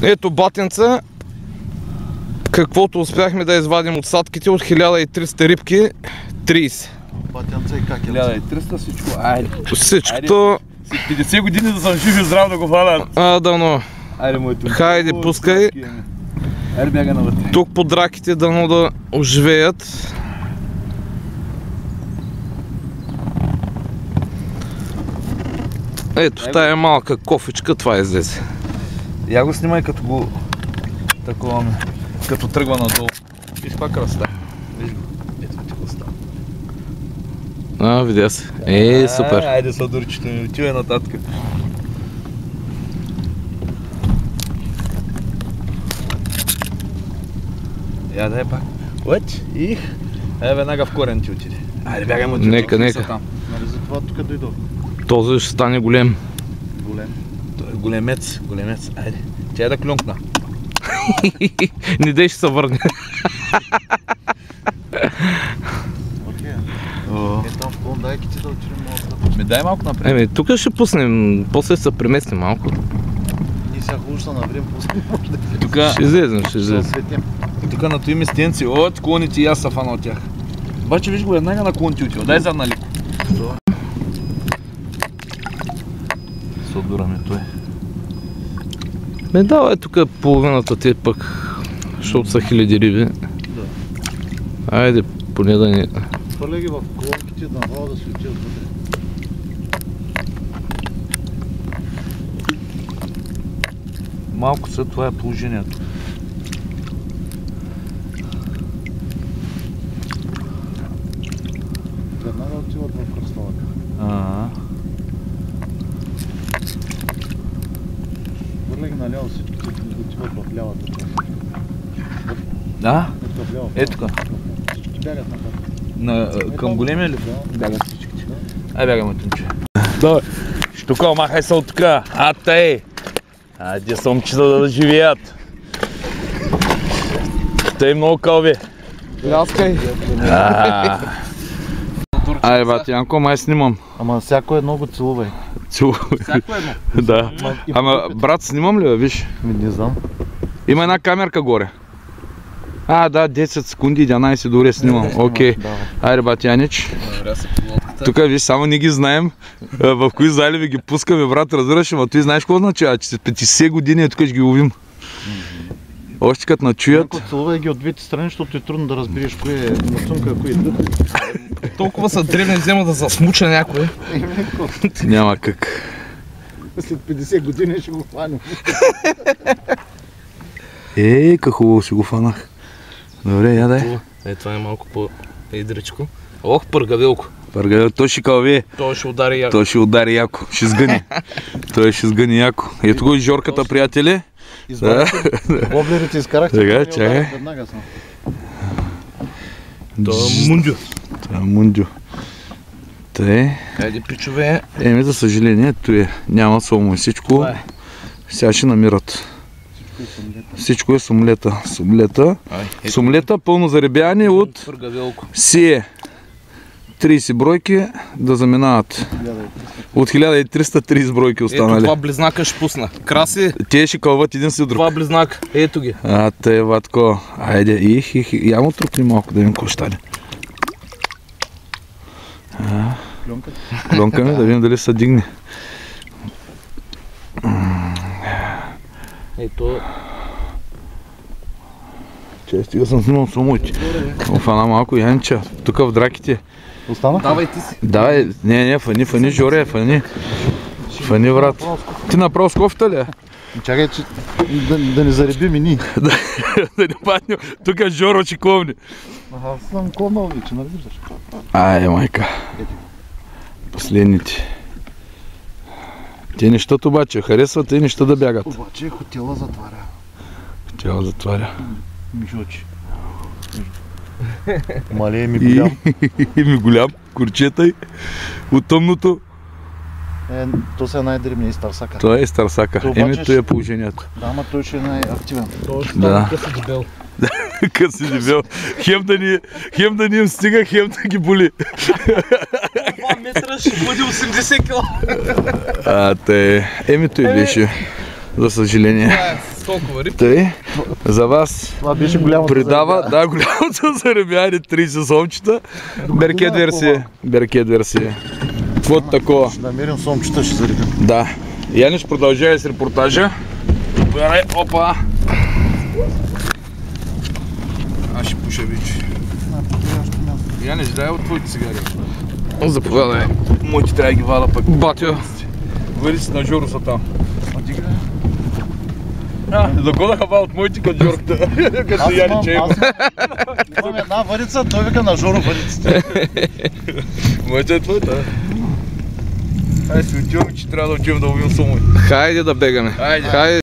Ето батенца, каквото успяхме да извадим от садките, от 1300 рибки, 30. Батенца и как е? 1300 всичко, айде. Всичкото... След 50 години да съм жив и здрав да го хванат. Дано. Айде, моето. Хайде, пускай. Айде, бяга навътре. Тук по драките дано да оживеят. Ето, в тая малка кофичка това излезе. Я го снимай като го таковаме, като тръгва надолу. Виж каква красота. Виж го. Ето ти го става. Видя се. Супер. Айде сладурчето ми, отивай нататък. Я дай пак. Лъч, их. Веднага в корен ти отиде. Айде бягай му. Нека. Нали за това тук дойдох? Този ще стане голем. Голем. Той е големец. Айде. Тя е да клюнкна. Не дей ще се върне. Там в клондайките да отидем малко. Ми дай малко напред. Тук ще пуснем, после ще се преместим малко. Ние сега хубаво ще наврем, пуснем може да излезем. Тука... Ще излезем. Тук на този местенци, от клоните и аз са фана от тях. Обаче виж го веднага на клоните отива. Дай задна леко. Сладураме той. Давай тук половината ти пък, защото са хиляди риби. Айде, поне да ни... Хвърля ги в колонките, навала да се отидат вътре. Малко след това е положението. Веднага отиват в кръсталъка. Хвърля ги наляво всичките, отиват в лявата част. Да? Ето в лявата. Ето тук. Всички бягат напред. Към големия ли? Бягат всичките. Ай бягаме, тънче. Давай. Штука, махай се от тук. Тъй. Айде са момчета да живеят. Тъй много кълби. Ляскай. Айде, бати, Янко, май снимам. Ама всяко едно го целувай. Всяко едно? Да. Ама, брат, снимам ли, бе, виж? Не знам. Има една камерка горе. Да, 10 секунди, 11 добре снимам. Окей. Айде, бати, Янич. Тук, виж, само не ги знаем в кои заливи ги пускаме, брат, разбираш, ама той знаеш какво означава, че след 50 години тук ще ги ловим. Още като начуят. Целувай ги от двете страни, защото е трудно да разбереш кое е мацунка, а кое е дъх. Толкова са древни, взема да засмуча някой. Няма как. След 50 години ще го хванем. Как хубаво си го фанах. Добре, я дай. Това е малко по-идричко. Ох, пъргавилко. Той ще кълвие. Той ще удари яко. Той ще удари яко. Ще сгъни. Той ще сгъни яко. Ето го и Жорката, приятели. Воблерите изкарахте. Сега, чакай. Това е мундю. Това е мундю. Тъй. Хайде, пичове. За съжаление, той няма само и всичко. Сега ще намират. Всичко е сомлета. Сомлета, пълно заребяване от сие. 30 бройки да заминават. От 1330 бройки останали. Ето това близнака ще пусна. Краси. Те ще кълват един си друг. Това близнак. Ето ги. Тъй, ватко. Айде, я му трупни малко да видим какво ще стане. Клонка ми, да видим дали се дигне. Ето. Стига съм снимал самоити. Офана малко, Янча. Тук в драките. Остана? Давай ти си. Давай, не, фани, Жоре, фани. Фани, брат. Ти направо с кофта ли? Чакай, че да не заребим и ние. Да не паднем. Тук е Жоро, че кловни. Аз съм клонал вече, нали виждаш? Майка. Последните. Те нещата обаче харесват и неща да бягат. Обаче хотела затваря. Мишочи. Мале ми голям. Ми голям, курчета и от тъмното. То се е най-дребния и старсака. Това е старсака. Това е положението. Да, ама той ще е най-активен. Той ще стане къси дебел. Къси дебел. Хем да ни им стига, хем да ги боли. 2 метра ще бъде 80 кг. Той беше. За съжаление. толкова риб. Тъй, за вас Това беше голямото предава, да, голямото заребяне, 30 сомчета. Беркет версия. Беркет версия. Вот такова. Ще намерим сомчета, ще заребим. Да. Яниш продължава с репортажа. Опа! Аз ще пуша вече. Яниш, дай от твоите цигари. Заповядай. Моите трябва да ги вада пък. Батио. Вали си на Жоро са там. Да го да от моите към Жорката. Като Яни, че има. Имам една въдица, той вика на Жоро въдицата. Моята е твоята. Айде си отиваме, че трябва да отивам да ловим сумой. Хайде да бегаме. Хайде.